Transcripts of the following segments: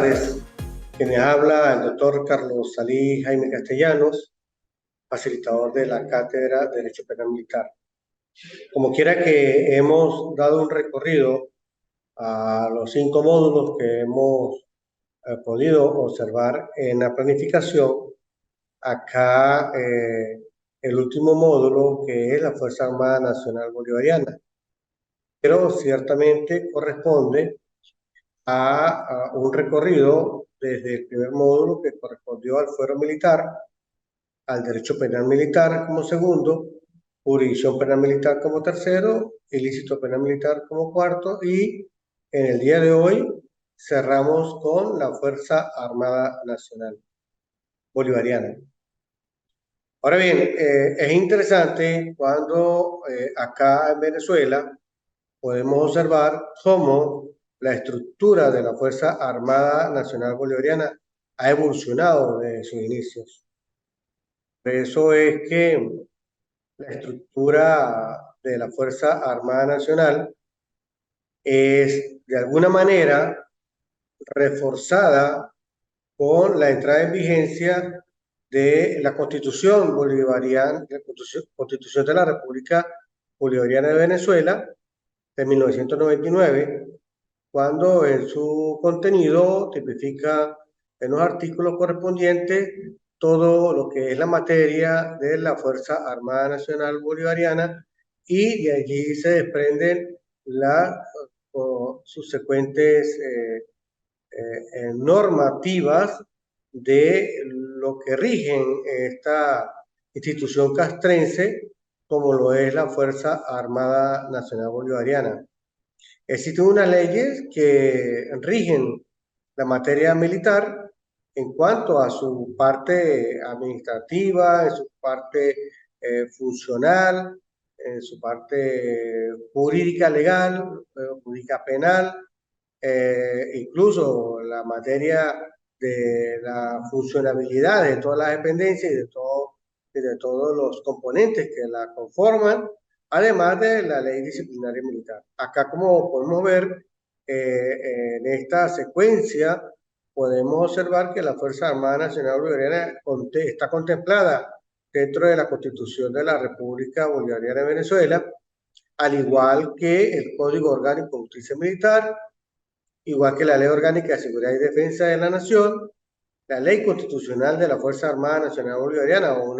tardes. Quien habla el doctor Carlos Salí Jaime Castellanos, facilitador de la Cátedra de Derecho Penal Militar. Como quiera que hemos dado un recorrido a los 5 módulos que hemos podido observar en la planificación, acá el último módulo, que es la Fuerza Armada Nacional Bolivariana, pero ciertamente corresponde a un recorrido desde el primer módulo, que correspondió al fuero militar, al derecho penal militar como segundo, jurisdicción penal militar como tercero, ilícito penal militar como cuarto, y en el día de hoy cerramos con la Fuerza Armada Nacional Bolivariana. Ahora bien, es interesante cuando acá en Venezuela podemos observar cómo la estructura de la Fuerza Armada Nacional Bolivariana ha evolucionado desde sus inicios. Por eso es que la estructura de la Fuerza Armada Nacional es de alguna manera reforzada con la entrada en vigencia de la Constitución Bolivariana, la Constitución de la República Bolivariana de Venezuela de 1999, cuando en su contenido tipifica en los artículos correspondientes todo lo que es la materia de la Fuerza Armada Nacional Bolivariana, y de allí se desprenden las subsecuentes normativas de lo que rigen esta institución castrense, como lo es la Fuerza Armada Nacional Bolivariana. Existen unas leyes que rigen la materia militar en cuanto a su parte administrativa, en su parte funcional, en su parte jurídica legal, jurídica penal, incluso la materia de la funcionabilidad de todas las dependencias y de todos los componentes que la conforman, además de la ley disciplinaria militar. Acá, como podemos ver, en esta secuencia podemos observar que la Fuerza Armada Nacional Bolivariana está contemplada dentro de la Constitución de la República Bolivariana de Venezuela, al igual que el Código Orgánico de Justicia Militar, igual que la Ley Orgánica de Seguridad y Defensa de la Nación, la Ley Constitucional de la Fuerza Armada Nacional Bolivariana, o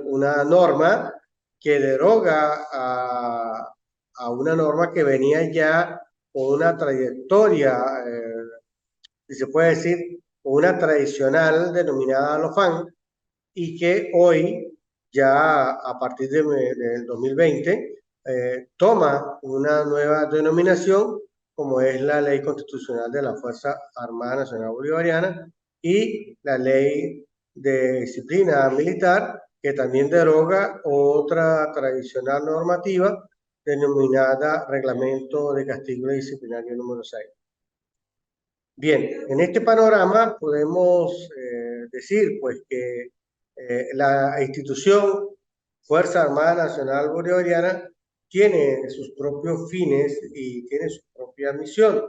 una norma que deroga a una norma que venía ya con una trayectoria, si se puede decir, una tradicional denominada LOFAN, y que hoy, ya a partir del 2020, toma una nueva denominación, como es la Ley Constitucional de la Fuerza Armada Nacional Bolivariana y la Ley de Disciplina Militar, que también deroga otra tradicional normativa denominada Reglamento de Castigo Disciplinario número 6. Bien, en este panorama podemos decir pues que la institución Fuerza Armada Nacional Bolivariana tiene sus propios fines y tiene su propia misión,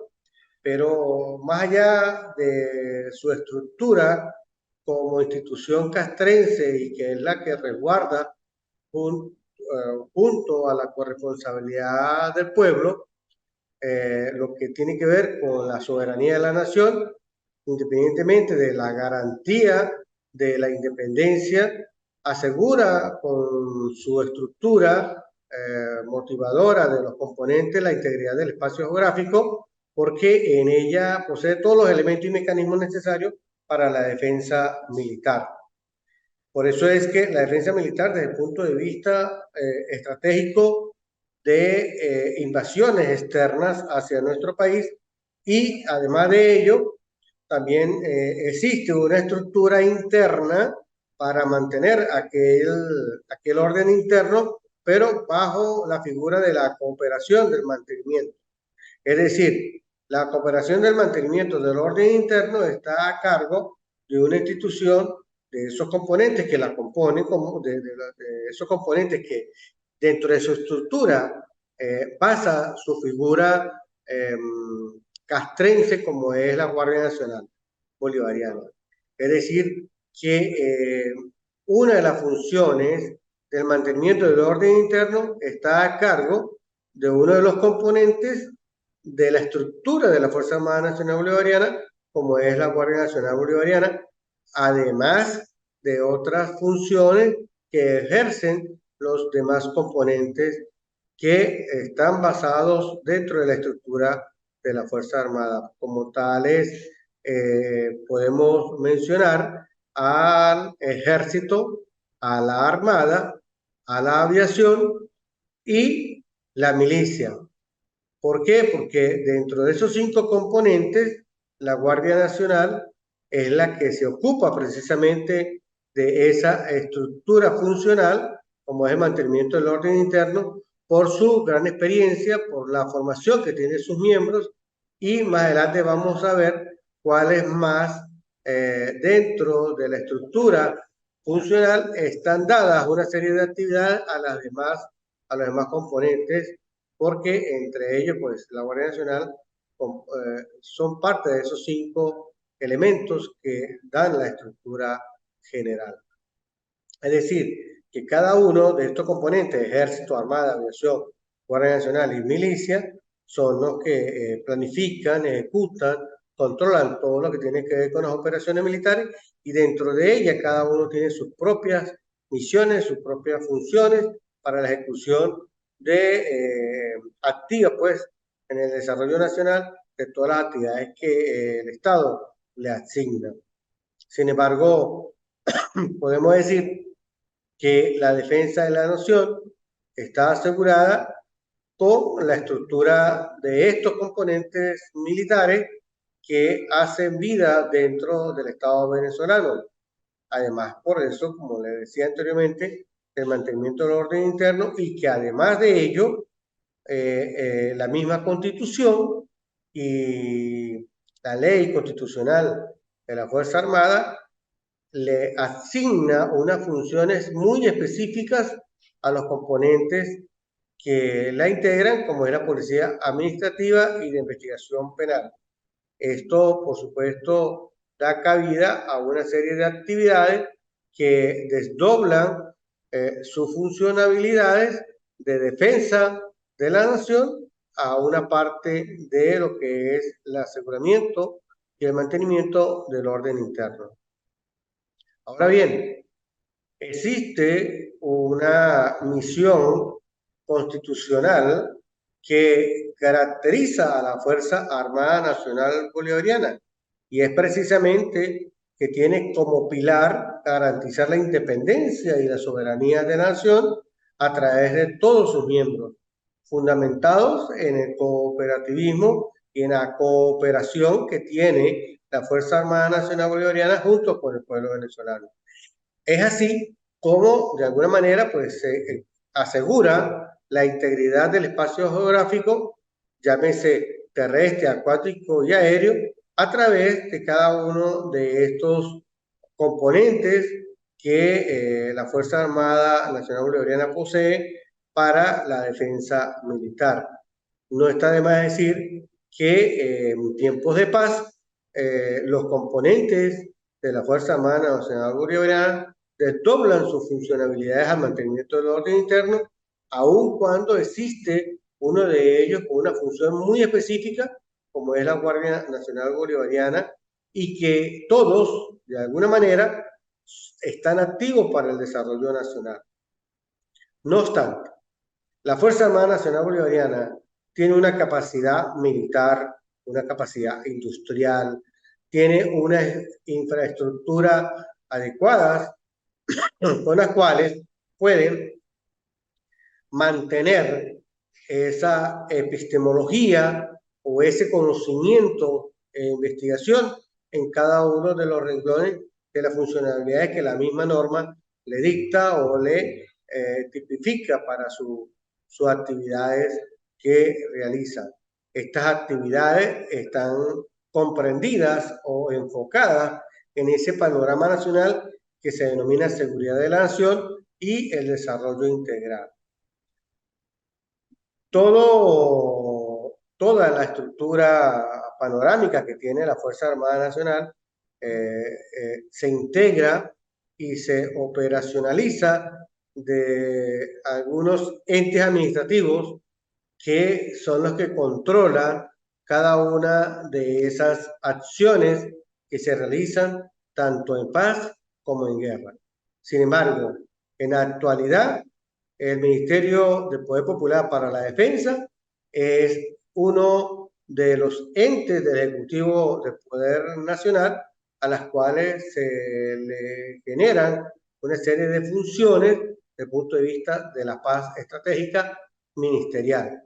pero más allá de su estructura como institución castrense, y que es la que resguarda junto a la corresponsabilidad del pueblo, lo que tiene que ver con la soberanía de la nación, independientemente de la garantía de la independencia, asegura con su estructura motivadora de los componentes la integridad del espacio geográfico, porque en ella posee todos los elementos y mecanismos necesarios para la defensa militar. Por eso es que la defensa militar, desde el punto de vista estratégico de invasiones externas hacia nuestro país, y además de ello, también existe una estructura interna para mantener aquel orden interno, pero bajo la figura de la cooperación del mantenimiento. Es decir, la cooperación del mantenimiento del orden interno está a cargo de una institución, de esos componentes que la componen, de esos componentes que dentro de su estructura basa su figura castrense como es la Guardia Nacional Bolivariana. Es decir, que una de las funciones del mantenimiento del orden interno está a cargo de uno de los componentes de la estructura de la Fuerza Armada Nacional Bolivariana, como es la Guardia Nacional Bolivariana, además de otras funciones que ejercen los demás componentes que están basados dentro de la estructura de la Fuerza Armada. Como tales, podemos mencionar al Ejército, a la Armada, a la Aviación y la milicia. ¿Por qué? Porque dentro de esos 5 componentes, la Guardia Nacional es la que se ocupa precisamente de esa estructura funcional, como es el mantenimiento del orden interno, por su gran experiencia, por la formación que tienen sus miembros, y más adelante vamos a ver cuáles más dentro de la estructura funcional están dadas una serie de actividades a los demás componentes, porque entre ellos, pues, la Guardia Nacional son parte de esos 5 elementos que dan la estructura general. Es decir, que cada uno de estos componentes, Ejército, Armada, Aviación, Guardia Nacional y Milicia, son los que planifican, ejecutan, controlan todo lo que tiene que ver con las operaciones militares, y dentro de ellas cada uno tiene sus propias misiones, sus propias funciones para la ejecución de activas, pues, en el desarrollo nacional de todas las actividades que el Estado le asigna. Sin embargo, podemos decir que la defensa de la nación está asegurada con la estructura de estos componentes militares que hacen vida dentro del Estado venezolano. Además, por eso, como le decía anteriormente, el mantenimiento del orden interno, y que además de ello, la misma Constitución y la ley constitucional de la Fuerza Armada le asigna unas funciones muy específicas a los componentes que la integran, como es la Policía Administrativa y de Investigación Penal. Esto, por supuesto, da cabida a una serie de actividades que desdoblan sus funcionalidades de defensa de la nación a una parte de lo que es el aseguramiento y el mantenimiento del orden interno. Ahora bien, existe una misión constitucional que caracteriza a la Fuerza Armada Nacional Bolivariana, y es precisamente que tiene como pilar garantizar la independencia y la soberanía de la nación a través de todos sus miembros, fundamentados en el cooperativismo y en la cooperación que tiene la Fuerza Armada Nacional Bolivariana junto con el pueblo venezolano. Es así como, de alguna manera, pues se asegura la integridad del espacio geográfico, llámese terrestre, acuático y aéreo, a través de cada uno de estos componentes que la Fuerza Armada Nacional Bolivariana posee para la defensa militar. No está de más decir que en tiempos de paz, los componentes de la Fuerza Armada Nacional Bolivariana desdoblan sus funcionalidades al mantenimiento del orden interno, aun cuando existe uno de ellos con una función muy específica, como es la Guardia Nacional Bolivariana, y que todos, de alguna manera, están activos para el desarrollo nacional. No obstante, la Fuerza Armada Nacional Bolivariana tiene una capacidad militar, una capacidad industrial, tiene una infraestructura adecuada con las cuales pueden mantener esa epistemología o ese conocimiento e investigación en cada uno de los renglones de las funcionalidades que la misma norma le dicta o le tipifica para sus actividades que realizan. Estas actividades están comprendidas o enfocadas en ese panorama nacional que se denomina seguridad de la nación y el desarrollo integral. Toda la estructura panorámica que tiene la Fuerza Armada Nacional se integra y se operacionaliza de algunos entes administrativos que son los que controlan cada una de esas acciones que se realizan tanto en paz como en guerra. Sin embargo, en la actualidad, el Ministerio de Poder Popular para la Defensa es uno de los entes del Ejecutivo del Poder Nacional a las cuales se le generan una serie de funciones desde el punto de vista de la paz estratégica ministerial.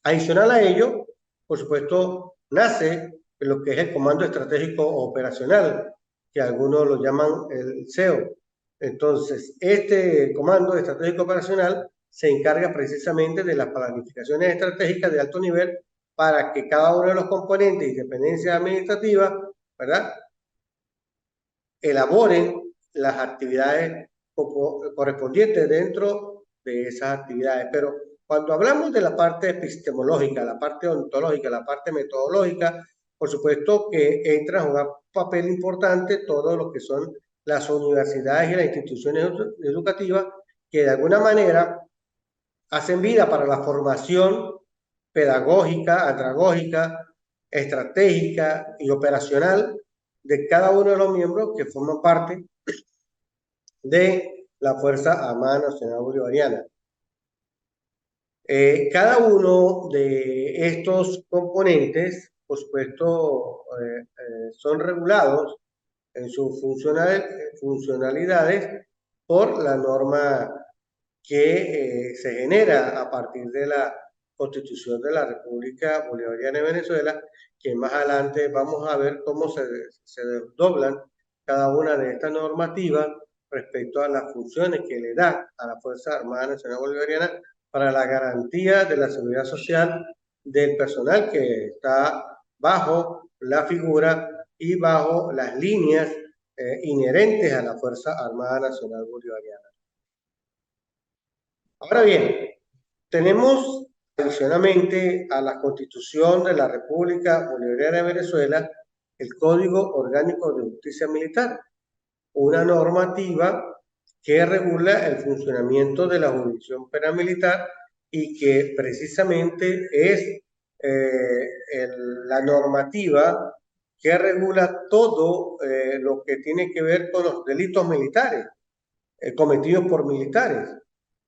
Adicional a ello, por supuesto, nace lo que es el Comando Estratégico Operacional, que algunos lo llaman el CEO. Entonces, este Comando Estratégico Operacional se encarga precisamente de las planificaciones estratégicas de alto nivel para que cada uno de los componentes de dependencia administrativa, ¿verdad?, elaboren las actividades correspondientes dentro de esas actividades. Pero cuando hablamos de la parte epistemológica, la parte ontológica, la parte metodológica, por supuesto que entra a jugar un papel importante todo lo que son las universidades y las instituciones educativas que de alguna manera hacen vida para la formación pedagógica, andragógica, estratégica y operacional de cada uno de los miembros que forman parte de la Fuerza Armada Nacional Bolivariana. Cada uno de estos componentes, por supuesto, son regulados en sus funcionalidades por la norma que se genera a partir de la Constitución de la República Bolivariana de Venezuela, que más adelante vamos a ver cómo se desdoblan cada una de estas normativas respecto a las funciones que le da a la Fuerza Armada Nacional Bolivariana para la garantía de la seguridad social del personal que está bajo la figura y bajo las líneas inherentes a la Fuerza Armada Nacional Bolivariana. Ahora bien, tenemos adicionalmente a la Constitución de la República Bolivariana de Venezuela el Código Orgánico de Justicia Militar, una normativa que regula el funcionamiento de la jurisdicción penal militar y que precisamente es la normativa que regula todo lo que tiene que ver con los delitos militares cometidos por militares.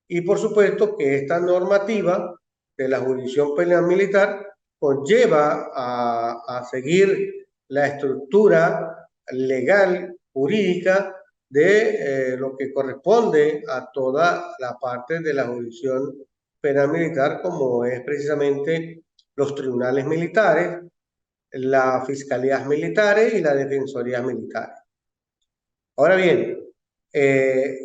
Y por supuesto que esta normativa de la jurisdicción penal militar conlleva a seguir la estructura legal, jurídica, de lo que corresponde a toda la parte de la jurisdicción penal militar, como es precisamente los tribunales militares, las fiscalías militares y las defensorías militares. Ahora bien,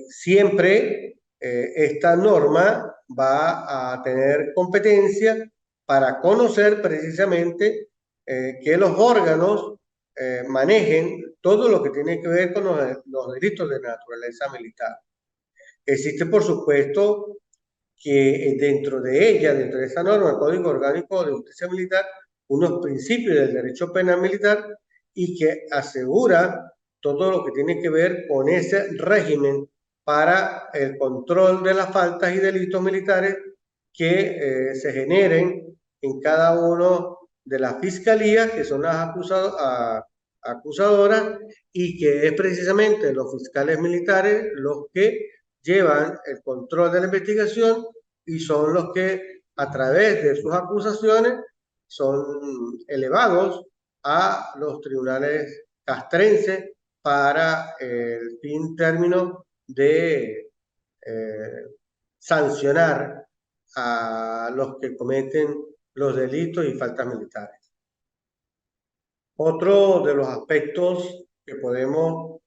siempre esta norma va a tener competencia para conocer precisamente que los órganos manejen todo lo que tiene que ver con los delitos de naturaleza militar. Existe, por supuesto, que dentro de ella, dentro de esa norma, el Código Orgánico de Justicia Militar, unos principios del derecho penal militar y que asegura todo lo que tiene que ver con ese régimen para el control de las faltas y delitos militares que se generen en cada uno de las fiscalías, que son las acusadoras, y que es precisamente los fiscales militares los que llevan el control de la investigación y son los que a través de sus acusaciones son elevados a los tribunales castrenses para el fin término de sancionar a los que cometen los delitos y faltas militares. Otro de los aspectos que podemos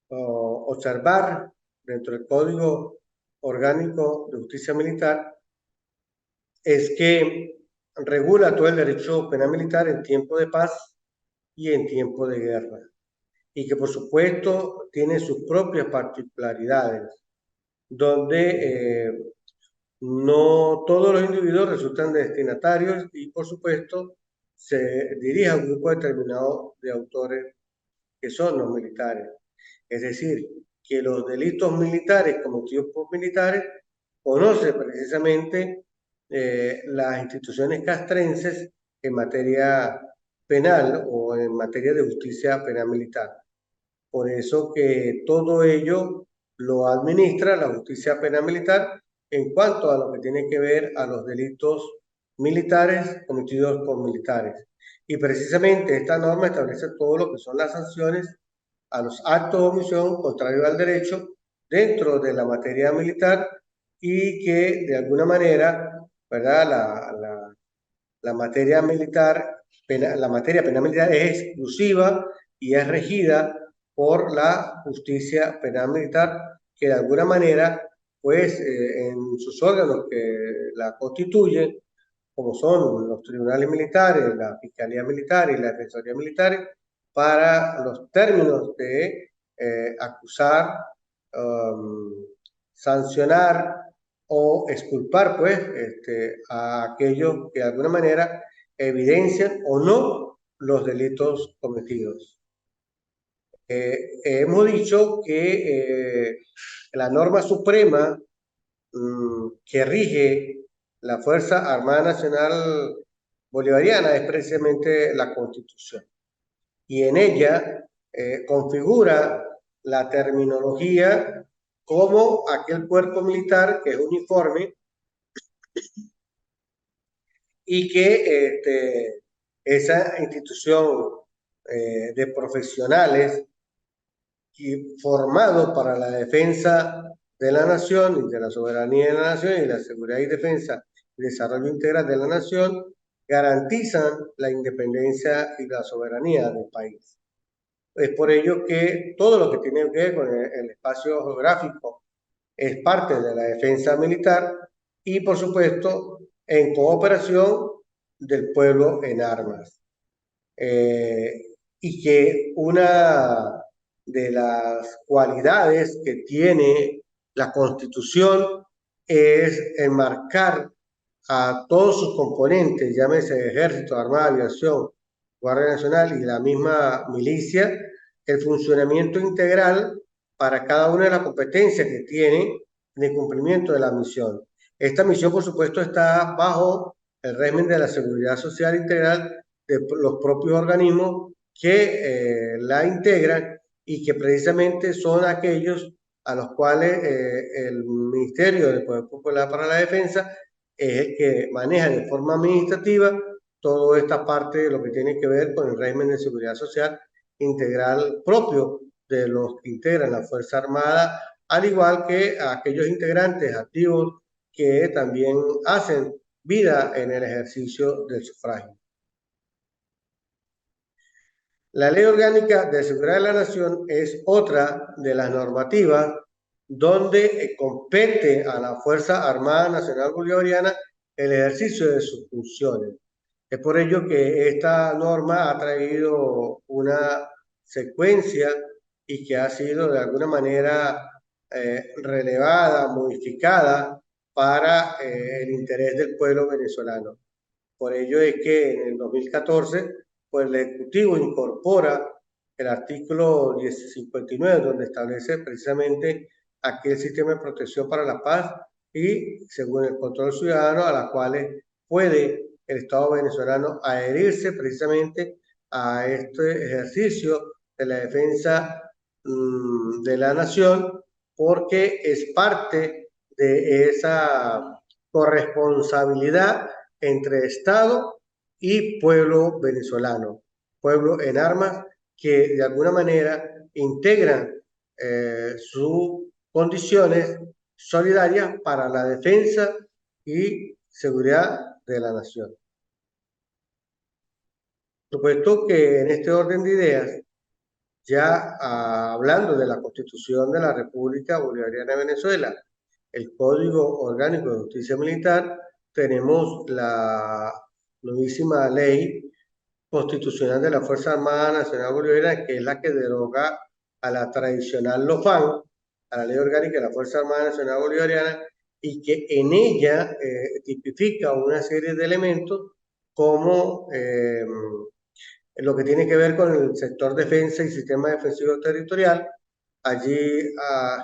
observar dentro del Código Orgánico de Justicia Militar es que regula todo el derecho penal militar en tiempo de paz y en tiempo de guerra, y que por supuesto tiene sus propias particularidades, donde no todos los individuos resultan destinatarios y por supuesto se dirige a un grupo determinado de autores que son los militares. Es decir, que los delitos militares cometidos por militares conoce precisamente las instituciones castrenses en materia penal o en materia de justicia penal militar. Por eso que todo ello lo administra la justicia penal militar en cuanto a lo que tiene que ver a los delitos militares cometidos por militares. Y precisamente esta norma establece todo lo que son las sanciones a los actos de omisión contrario al derecho dentro de la materia militar y que de alguna manera, ¿verdad? La materia militar, la materia penal militar es exclusiva y es regida por la justicia penal militar, que de alguna manera, pues, en sus órganos que la constituyen, como son los tribunales militares, la Fiscalía Militar y la Defensoría Militar, para los términos de acusar, sancionar o exculpar, pues, a aquellos que de alguna manera evidencian o no los delitos cometidos. Hemos dicho que la norma suprema que rige la Fuerza Armada Nacional Bolivariana es precisamente la Constitución. Y en ella configura la terminología como aquel cuerpo militar que es uniforme y que esa institución de profesionales y formado para la defensa de la nación y de la soberanía de la nación y la seguridad y defensa y desarrollo integral de la nación, garantizan la independencia y la soberanía del país. Es por ello que todo lo que tiene que ver con el espacio geográfico es parte de la defensa militar y, por supuesto, en cooperación del pueblo en armas. Y que una de las cualidades que tiene la Constitución es enmarcar a todos sus componentes, llámese Ejército, Armada, Aviación, Guardia Nacional y la misma milicia, el funcionamiento integral para cada una de las competencias que tiene en el cumplimiento de la misión. Esta misión, por supuesto, está bajo el régimen de la seguridad social integral de los propios organismos que la integran y que precisamente son aquellos a los cuales el Ministerio del Poder Popular para la Defensa es el que maneja de forma administrativa toda esta parte de lo que tiene que ver con el régimen de seguridad social integral propio de los que integran la Fuerza Armada, al igual que a aquellos integrantes activos que también hacen vida en el ejercicio del sufragio. La Ley Orgánica de Seguridad de la Nación es otra de las normativas donde compete a la Fuerza Armada Nacional Bolivariana el ejercicio de sus funciones. Es por ello que esta norma ha traído una secuencia y que ha sido de alguna manera relevada, modificada para el interés del pueblo venezolano. Por ello es que en el 2014, pues el Ejecutivo incorpora el artículo 1059, donde establece precisamente aquel sistema de protección para la paz y, según el control ciudadano, a las cuales puede el Estado venezolano adherirse precisamente a este ejercicio de la defensa de la nación, porque es parte de esa corresponsabilidad entre Estado y pueblo venezolano, pueblo en armas que de alguna manera integran sus condiciones solidarias para la defensa y seguridad de la nación. Por supuesto que en este orden de ideas, ya hablando de la Constitución de la República Bolivariana de Venezuela, el Código Orgánico de Justicia Militar, tenemos la nuevísima Ley Constitucional de la Fuerza Armada Nacional Bolivariana, que es la que deroga a la tradicional LOFAN, a la Ley Orgánica de la Fuerza Armada Nacional Bolivariana, y que en ella tipifica una serie de elementos como lo que tiene que ver con el sector defensa y sistema defensivo territorial. Allí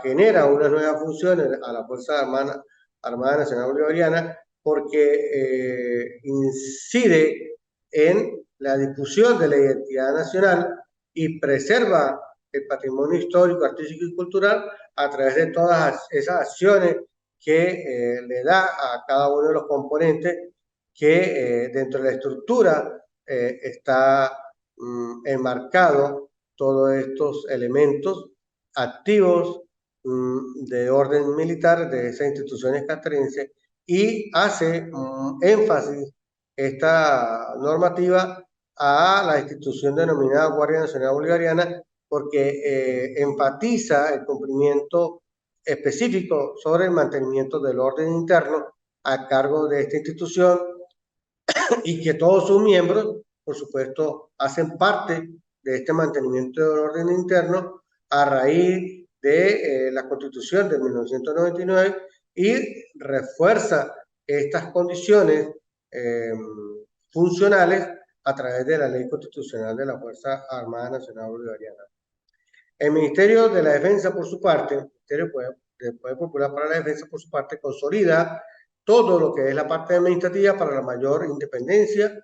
genera unas nuevas funciones a la Fuerza Armada Nacional Bolivariana porque incide en la difusión de la identidad nacional y preserva el patrimonio histórico, artístico y cultural a través de todas esas acciones que le da a cada uno de los componentes que dentro de la estructura está enmarcado todos estos elementos activos de orden militar de esas instituciones castrenses y hace énfasis esta normativa a la institución denominada Guardia Nacional Bolivariana porque enfatiza el cumplimiento específico sobre el mantenimiento del orden interno a cargo de esta institución y que todos sus miembros, por supuesto, hacen parte de este mantenimiento del orden interno a raíz de la Constitución de 1999 y refuerza estas condiciones eh, funcionales a través de la Ley Constitucional de la Fuerza Armada Nacional Bolivariana. El Ministerio de la Defensa, por su parte, el Ministerio del Poder Popular para la Defensa, por su parte, consolida todo lo que es la parte administrativa para la mayor independencia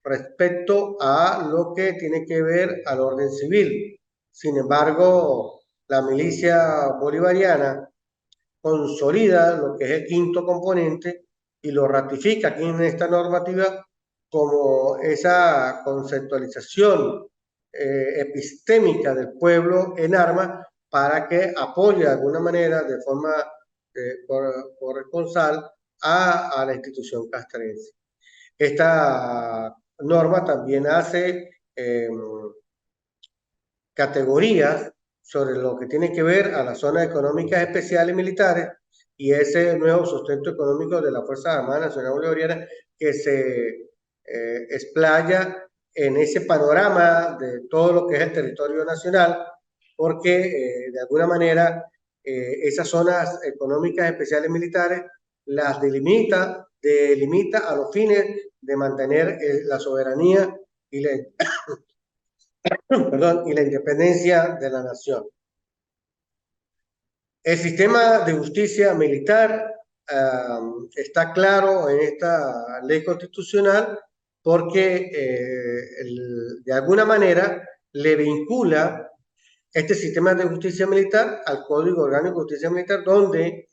respecto a lo que tiene que ver al orden civil. Sin embargo, la milicia bolivariana consolida lo que es el quinto componente y lo ratifica aquí en esta normativa como esa conceptualización epistémica del pueblo en armas para que apoye de alguna manera, de forma corresponsal, a la institución castrense. Esta norma también hace categorías sobre lo que tiene que ver a las zonas económicas especiales militares y ese nuevo sustento económico de la Fuerza Armada Nacional Bolivariana que se explaya en ese panorama de todo lo que es el territorio nacional, porque de alguna manera esas zonas económicas especiales militares las delimita a los fines de mantener la soberanía y la, perdón, y la independencia de la nación. El sistema de justicia militar está claro en esta ley constitucional porque de alguna manera le vincula este sistema de justicia militar al Código Orgánico de Justicia Militar donde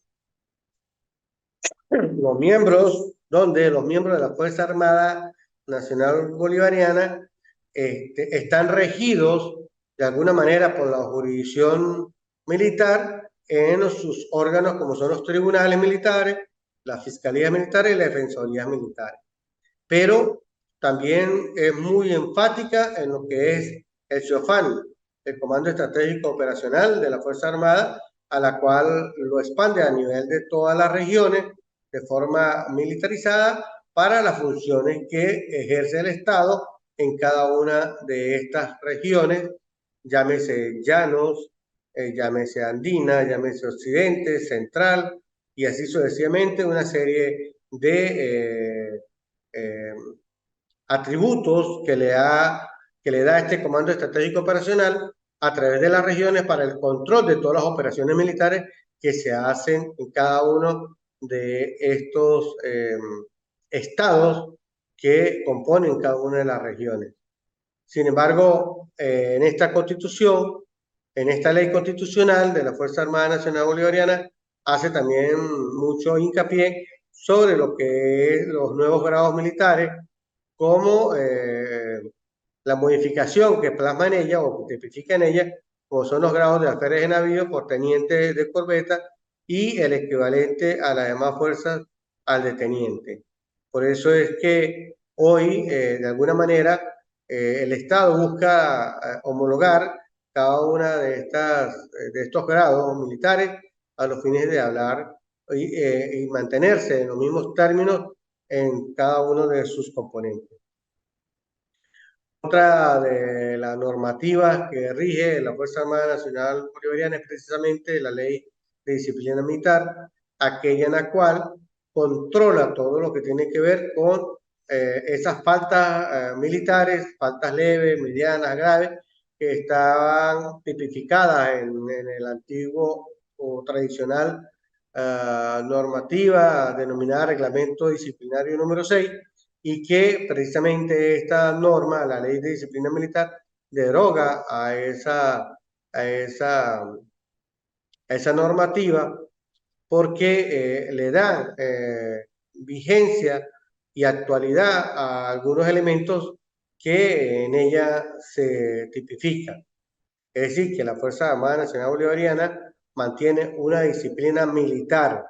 los miembros de la Fuerza Armada Nacional Bolivariana están regidos de alguna manera por la jurisdicción militar en sus órganos como son los tribunales militares, las fiscalías militares y las defensorías militares. Pero también es muy enfática en lo que es el CEOFAN, el Comando Estratégico Operacional de la Fuerza Armada, a la cual lo expande a nivel de todas las regiones de forma militarizada para las funciones que ejerce el Estado en cada una de estas regiones, llámese llanos, llámese andina, llámese occidente, central, y así sucesivamente una serie de atributos que le da este Comando Estratégico Operacional a través de las regiones para el control de todas las operaciones militares que se hacen en cada uno de estos estados que componen cada una de las regiones. Sin embargo, en esta constitución, en esta ley constitucional de la Fuerza Armada Nacional Bolivariana, hace también mucho hincapié sobre lo que es los nuevos grados militares, como la modificación que plasma en ella o que tipifica en ella, como son los grados de alférez de navío por teniente de corbeta y el equivalente a las demás fuerzas al de teniente. Por eso es que hoy, de alguna manera, el Estado busca homologar cada una de estos grados militares a los fines de hablar y mantenerse en los mismos términos en cada uno de sus componentes. Otra de las normativas que rige la Fuerza Armada Nacional Bolivariana es precisamente la Ley de Disciplina Militar, aquella en la cual controla todo lo que tiene que ver con esas faltas militares, faltas leves, medianas, graves, que estaban tipificadas en el antiguo o tradicional normativa denominada Reglamento Disciplinario número 6, y que precisamente esta norma, la Ley de Disciplina Militar, deroga a esa normativa porque le dan vigencia y actualidad a algunos elementos que en ella se tipifican. Es decir, que la Fuerza Armada Nacional Bolivariana mantiene una disciplina militar.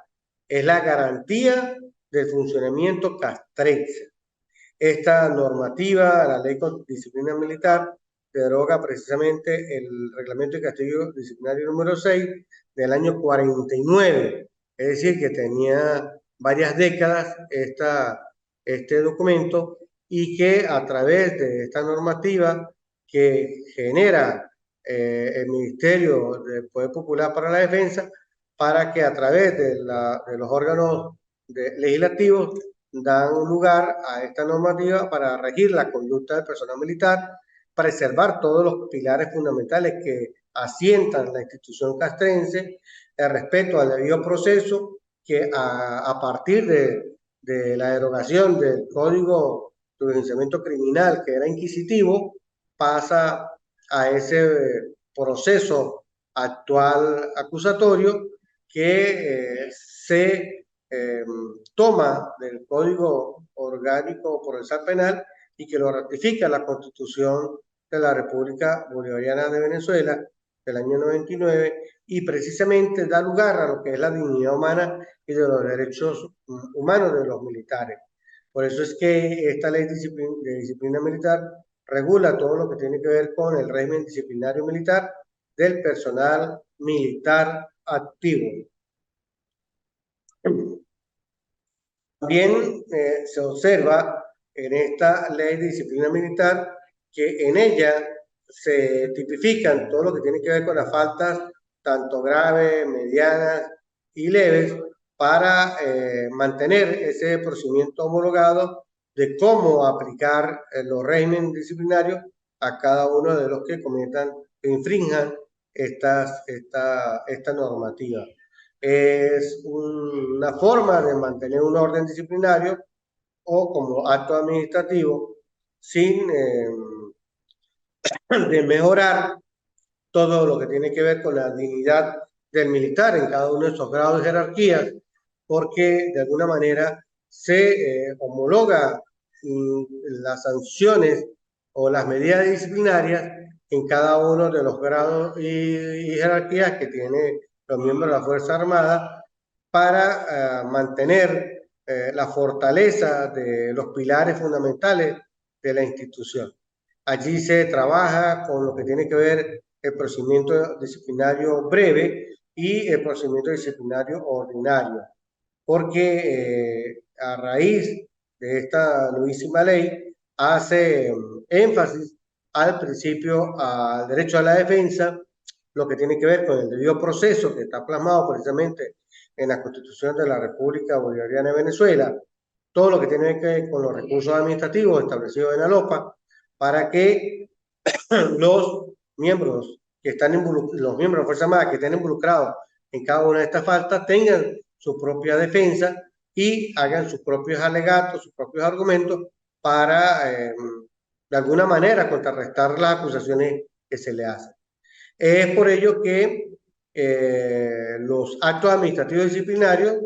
Es la garantía del funcionamiento castrense. Esta normativa, la ley con disciplina militar, deroga precisamente el reglamento de castigo disciplinario número 6 del año 49. Es decir, que tenía varias décadas este documento, y que a través de esta normativa que genera el Ministerio del Poder Popular para la Defensa, para que a través de los órganos legislativos dan lugar a esta normativa para regir la conducta del personal militar, preservar todos los pilares fundamentales que asientan la institución castrense, el respeto al debido proceso, que a partir de la derogación del Código de Enjuiciamiento Criminal, que era inquisitivo, pasa a ese proceso actual acusatorio que se toma del Código Orgánico Procesal Penal y que lo ratifica la Constitución de la República Bolivariana de Venezuela del año 99, y precisamente da lugar a lo que es la dignidad humana y de los derechos humanos de los militares. Por eso es que esta ley de disciplina militar regula todo lo que tiene que ver con el régimen disciplinario militar del personal militar activo. También se observa en esta ley de disciplina militar que en ella se tipifican todo lo que tiene que ver con las faltas, tanto graves, medianas y leves, para mantener ese procedimiento homologado de cómo aplicar los regímenes disciplinarios a cada uno de los que cometan, que infrinjan esta normativa. Es una forma de mantener un orden disciplinario o como acto administrativo sin de mejorar todo lo que tiene que ver con la dignidad del militar en cada uno de esos grados de jerarquías, porque de alguna manera se homologa las sanciones o las medidas disciplinarias en cada uno de los grados y jerarquías que tiene los miembros de la Fuerza Armada, para mantener la fortaleza de los pilares fundamentales de la institución. Allí se trabaja con lo que tiene que ver el procedimiento disciplinario breve y el procedimiento disciplinario ordinario, porque a raíz de esta nuevísima ley hace énfasis al principio, al derecho a la defensa, lo que tiene que ver con el debido proceso, que está plasmado precisamente en la Constitución de la República Bolivariana de Venezuela, todo lo que tiene que ver con los recursos administrativos establecidos en la LOPA, para que los miembros los miembros de la Fuerza Armada que estén involucrados en cada una de estas faltas tengan su propia defensa y hagan sus propios alegatos, sus propios argumentos para, de alguna manera, contrarrestar las acusaciones que se le hacen. Es por ello que los actos administrativos disciplinarios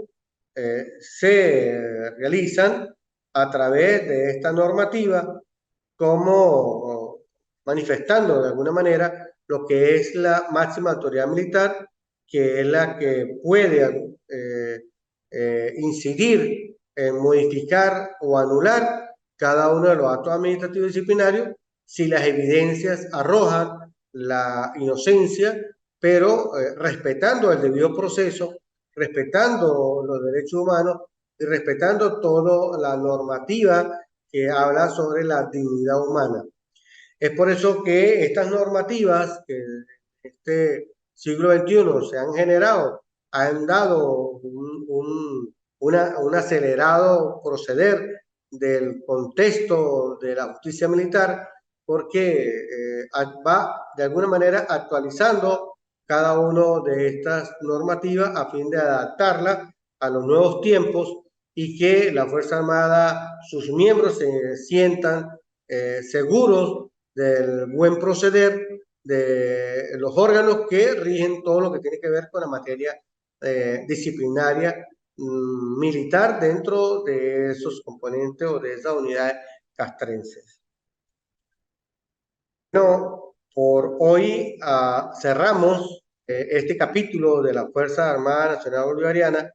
se realizan a través de esta normativa, como manifestando de alguna manera lo que es la máxima autoridad militar, que es la que puede incidir en modificar o anular cada uno de los actos administrativos disciplinarios si las evidencias arrojan la inocencia, pero respetando el debido proceso, respetando los derechos humanos y respetando toda la normativa que habla sobre la dignidad humana. Es por eso que estas normativas que en este siglo XXI se han generado, han dado un acelerado proceder del contexto de la justicia militar, porque va de alguna manera actualizando cada una de estas normativas a fin de adaptarla a los nuevos tiempos y que la Fuerza Armada, sus miembros se sientan seguros del buen proceder de los órganos que rigen todo lo que tiene que ver con la materia disciplinaria militar dentro de esos componentes o de esas unidades castrenses. Bueno, por hoy cerramos este capítulo de la Fuerza Armada Nacional Bolivariana,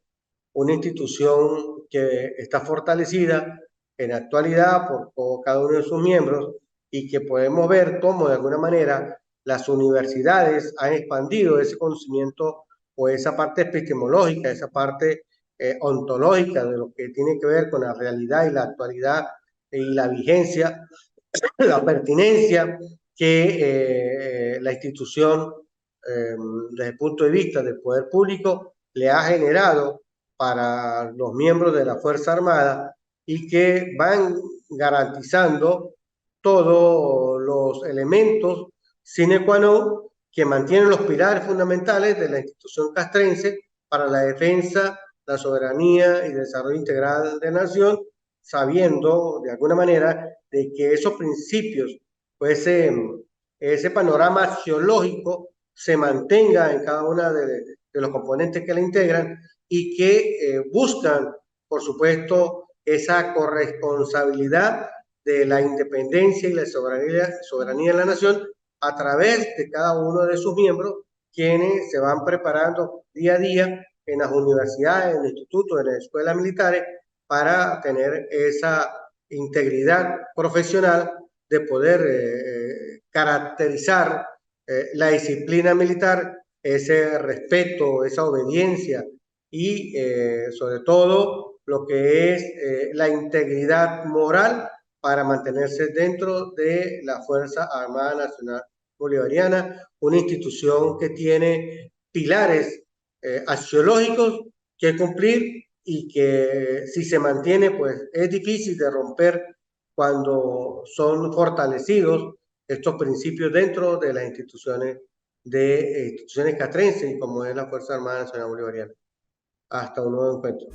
una institución que está fortalecida en la actualidad por cada uno de sus miembros y que podemos ver cómo de alguna manera las universidades han expandido ese conocimiento o esa parte epistemológica, esa parte ontológica de lo que tiene que ver con la realidad y la actualidad y la vigencia, la pertinencia que la institución, desde el punto de vista del poder público, le ha generado para los miembros de la Fuerza Armada y que van garantizando todos los elementos sine qua non que mantienen los pilares fundamentales de la institución castrense para la defensa, la soberanía y el desarrollo integral de la nación, sabiendo de alguna manera de que esos principios, pues ese panorama axiológico se mantenga en cada una de los componentes que la integran y que buscan, por supuesto, esa corresponsabilidad de la independencia y la soberanía de la nación a través de cada uno de sus miembros, quienes se van preparando día a día en las universidades, en los institutos, en las escuelas militares, para tener esa integridad profesional de poder caracterizar la disciplina militar, ese respeto, esa obediencia y sobre todo lo que es la integridad moral para mantenerse dentro de la Fuerza Armada Nacional Bolivariana, una institución que tiene pilares axiológicos que cumplir y que si se mantiene, pues es difícil de romper cuando son fortalecidos estos principios dentro de las instituciones castrenses, como es la Fuerza Armada Nacional Bolivariana. Hasta un nuevo encuentro.